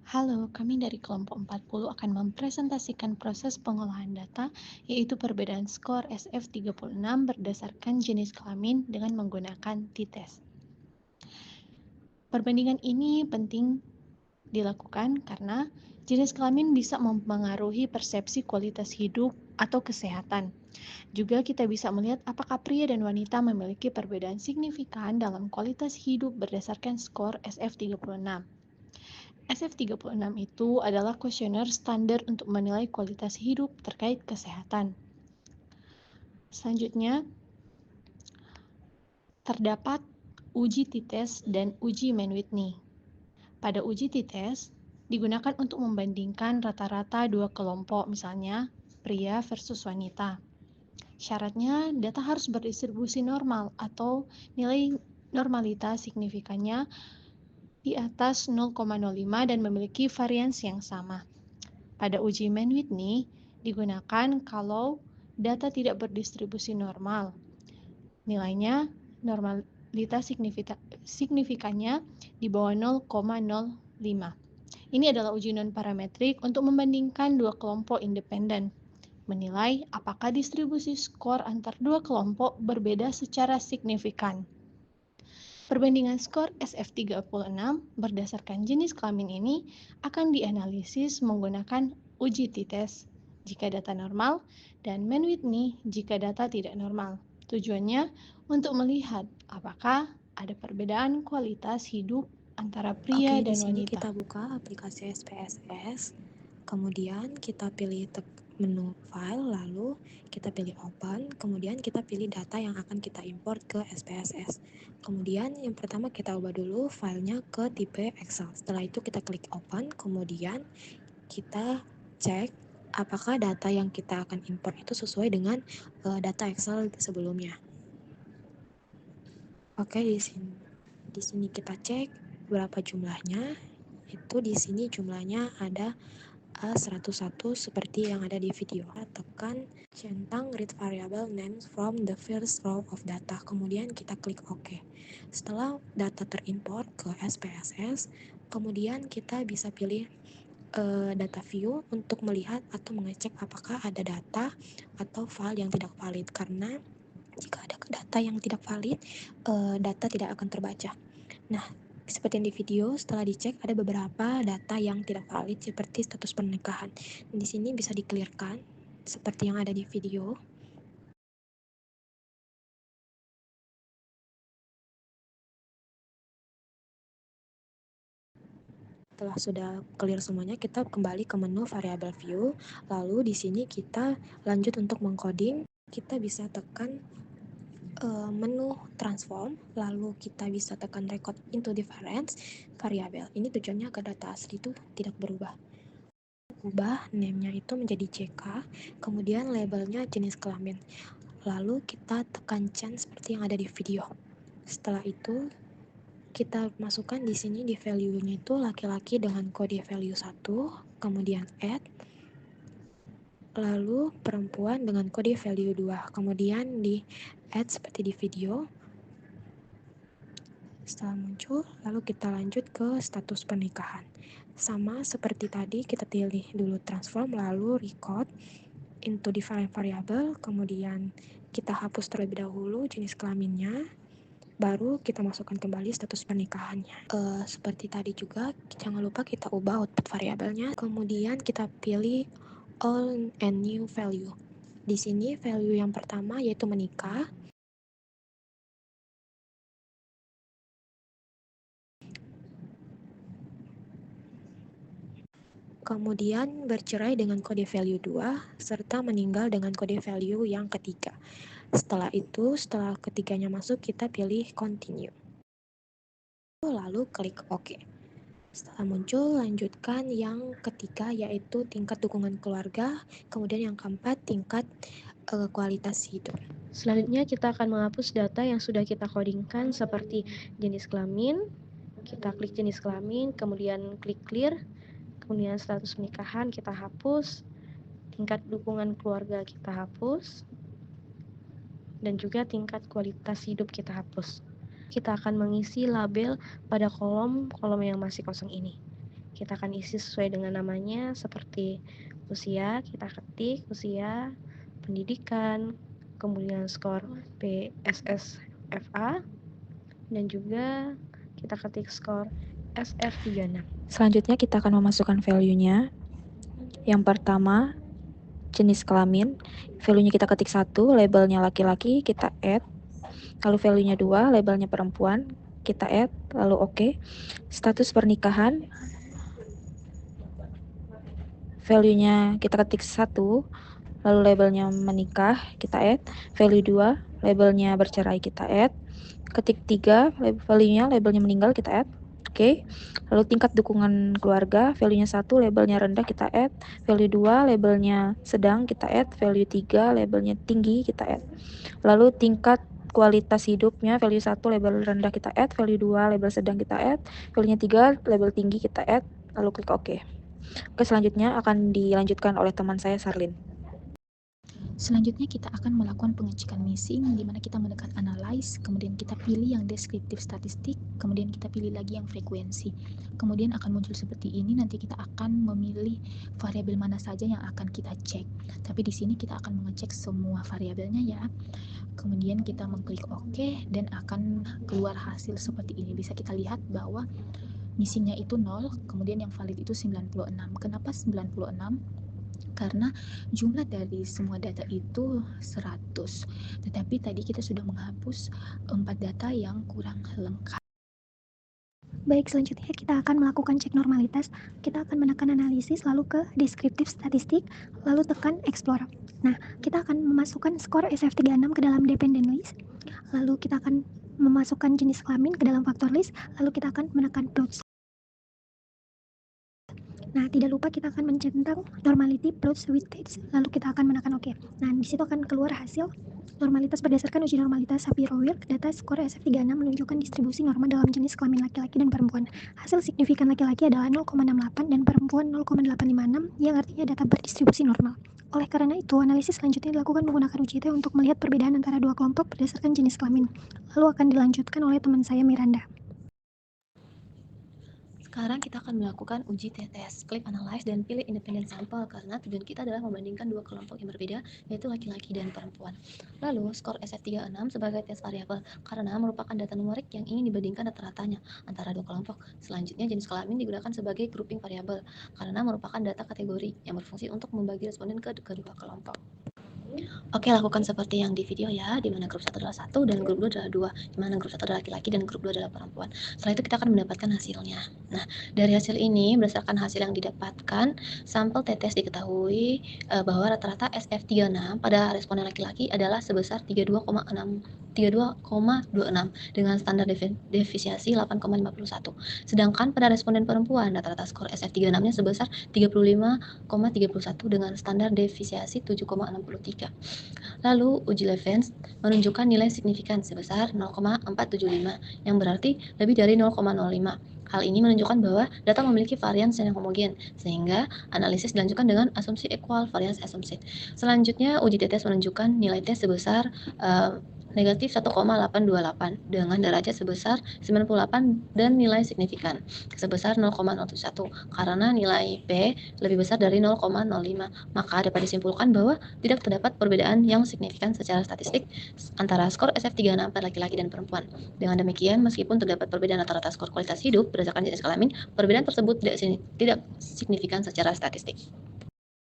Halo, kami dari kelompok 40 akan mempresentasikan proses pengolahan data, yaitu perbedaan skor SF36 berdasarkan jenis kelamin dengan menggunakan t-test. Perbandingan ini penting dilakukan karena jenis kelamin bisa mempengaruhi persepsi kualitas hidup atau kesehatan. Juga kita bisa melihat apakah pria dan wanita memiliki perbedaan signifikan dalam kualitas hidup berdasarkan skor SF36. SF36 itu adalah kuesioner standar untuk menilai kualitas hidup terkait kesehatan. Selanjutnya, terdapat uji t-test dan uji Mann-Whitney. Pada uji t-test, digunakan untuk membandingkan rata-rata dua kelompok, misalnya pria versus wanita. Syaratnya, data harus berdistribusi normal atau nilai normalitas signifikannya di atas 0,05 dan memiliki variansi yang sama. Pada uji Mann-Whitney digunakan kalau data tidak berdistribusi normal. Nilainya normalitas signifikannya di bawah 0,05. Ini adalah uji non-parametrik untuk membandingkan dua kelompok independen, menilai apakah distribusi skor antar dua kelompok berbeda secara signifikan. Perbandingan skor SF36 berdasarkan jenis kelamin ini akan dianalisis menggunakan uji t-test jika data normal dan Mann-Whitney jika data tidak normal. Tujuannya untuk melihat apakah ada perbedaan kualitas hidup antara pria Oke, di dan sini wanita. kita buka aplikasi SPSS, kemudian kita pilih menu file, lalu kita pilih open, kemudian kita pilih data yang akan kita import ke SPSS. Kemudian yang pertama kita ubah dulu filenya ke tipe Excel. Setelah itu kita klik open, kemudian kita cek apakah data yang kita akan import itu sesuai dengan data Excel sebelumnya. Oke, di sini kita cek berapa jumlahnya. Itu di sini jumlahnya ada 101 seperti yang ada di video. Kita tekan centang read variable names from the first row of data. Kemudian kita klik OK. Setelah data terimport ke SPSS, kemudian kita bisa pilih data view untuk melihat atau mengecek apakah ada data atau file yang tidak valid, karena jika ada data yang tidak valid, data tidak akan terbaca. Nah, seperti yang di video, setelah dicek ada beberapa data yang tidak valid seperti status pernikahan. Di sini bisa di-clearkan seperti yang ada di video. Setelah sudah clear semuanya, kita kembali ke menu variable view. Lalu di sini kita lanjut untuk mengcoding. Kita bisa tekan menu transform, lalu kita bisa tekan record into difference variable. Ini tujuannya agar data asli itu tidak berubah. Ubah name-nya itu menjadi JK, kemudian labelnya jenis kelamin. Lalu kita tekan change seperti yang ada di video. Setelah itu kita masukkan di sini di value-nya itu laki-laki dengan kode value 1, kemudian add, lalu perempuan dengan kode value 2, kemudian di add seperti di video. Setelah muncul, lalu kita lanjut ke status pernikahan. Sama seperti tadi, kita pilih dulu transform, lalu record into different variable, kemudian kita hapus terlebih dahulu jenis kelaminnya, baru kita masukkan kembali status pernikahannya. Seperti tadi juga, jangan lupa kita ubah output variabelnya, kemudian kita pilih all and new value. Di sini value yang pertama yaitu menikah, kemudian bercerai dengan kode value 2, serta meninggal dengan kode value yang ketiga. Setelah itu, setelah ketiganya masuk, kita pilih continue. Lalu klik OK. Setelah muncul, lanjutkan yang ketiga yaitu tingkat dukungan keluarga, kemudian yang keempat tingkat kualitas hidup. Selanjutnya kita akan menghapus data yang sudah kita codingkan seperti jenis kelamin. Kita klik jenis kelamin, kemudian klik clear, kemudian status pernikahan kita hapus, tingkat dukungan keluarga kita hapus, dan juga tingkat kualitas hidup kita hapus. Kita akan mengisi label pada kolom yang masih kosong ini. Kita akan isi sesuai dengan namanya, seperti usia, kita ketik usia, pendidikan, kemudian skor PSSFA, dan juga kita ketik skor SF36. Selanjutnya kita akan memasukkan value-nya. Yang pertama, jenis kelamin. Value-nya kita ketik 1, labelnya laki-laki, kita add. Lalu value-nya 2, labelnya perempuan, kita add, lalu oke. Status pernikahan. Value-nya kita ketik 1, lalu labelnya menikah, kita add. Value 2, labelnya bercerai, kita add. Ketik 3, value-nya labelnya meninggal, kita add. Oke. Lalu tingkat dukungan keluarga, value-nya 1, labelnya rendah, kita add. Value 2, labelnya sedang, kita add. Value 3, labelnya tinggi, kita add. Lalu tingkat kualitas hidupnya, value 1, label rendah, kita add. Value 2, label sedang, kita add. Value-nya 3, label tinggi, kita add. Lalu klik OK. Oke, selanjutnya akan dilanjutkan oleh teman saya, Sarlin. Selanjutnya kita akan melakukan pengecekan missing, di mana kita menekan analyze, kemudian kita pilih yang deskriptif statistik, kemudian kita pilih lagi yang frekuensi. Kemudian akan muncul seperti ini, nanti kita akan memilih variabel mana saja yang akan kita cek. Tapi di sini kita akan mengecek semua variabelnya ya. Kemudian kita mengklik OK dan akan keluar hasil seperti ini. Bisa kita lihat bahwa missingnya itu 0, kemudian yang valid itu 96. Kenapa 96? Karena jumlah dari semua data itu 100, tetapi tadi kita sudah menghapus 4 data yang kurang lengkap. Baik, selanjutnya kita akan melakukan cek normalitas. Kita akan menekan analisis, lalu ke deskriptif statistik, lalu tekan explore. Nah, kita akan memasukkan skor SF36 ke dalam dependent list, lalu kita akan memasukkan jenis kelamin ke dalam faktor list, lalu kita akan menekan plots. Nah, tidak lupa kita akan mencentang normality plots with dates, lalu kita akan menekan OK. Nah, di situ akan keluar hasil normalitas berdasarkan uji normalitas Shapiro-Wilk. Data skor SF36 menunjukkan distribusi norma dalam jenis kelamin laki-laki dan perempuan. Hasil signifikan laki-laki adalah 0,68 dan perempuan 0,856, yang artinya data berdistribusi normal. Oleh karena itu, analisis selanjutnya dilakukan menggunakan UJT untuk melihat perbedaan antara dua kelompok berdasarkan jenis kelamin. Lalu akan dilanjutkan oleh teman saya, Miranda. Sekarang kita akan melakukan uji t-test. Klik analyze dan pilih independent sample karena tujuan kita adalah membandingkan dua kelompok yang berbeda, yaitu laki-laki dan perempuan. Lalu skor SF36 sebagai tes variabel karena merupakan data numerik yang ingin dibandingkan rata-ratanya antara dua kelompok. Selanjutnya jenis kelamin digunakan sebagai grouping variabel karena merupakan data kategori yang berfungsi untuk membagi responden ke kedua kelompok. Oke, lakukan seperti yang di video ya, di mana grup 1 adalah 1 dan grup 2 adalah 2, di mana grup 1 adalah laki-laki dan grup 2 adalah perempuan. Setelah itu kita akan mendapatkan hasilnya. Nah, dari hasil ini, berdasarkan hasil yang didapatkan, sampel t-test diketahui bahwa rata-rata SF36 pada responden laki-laki adalah sebesar 32,26 dengan standar defisiasi 8,51. Sedangkan pada responden perempuan, rata-rata skor SF36-nya sebesar 35,31 dengan standar defisiasi 7,63. Lalu uji Levens menunjukkan nilai signifikan sebesar 0,475 yang berarti lebih dari 0,05. Hal ini menunjukkan bahwa data memiliki varians yang homogen, sehingga analisis dilanjutkan dengan asumsi equal variance assumption. Selanjutnya, uji t-test menunjukkan nilai tes sebesar negatif 1,828 dengan derajat sebesar 98 dan nilai signifikan sebesar 0,01 karena nilai P lebih besar dari 0,05. Maka dapat disimpulkan bahwa tidak terdapat perbedaan yang signifikan secara statistik antara skor SF36 pada laki-laki dan perempuan. Dengan demikian, meskipun terdapat perbedaan rata-rata skor kualitas hidup berdasarkan jenis kelamin, perbedaan tersebut tidak signifikan secara statistik.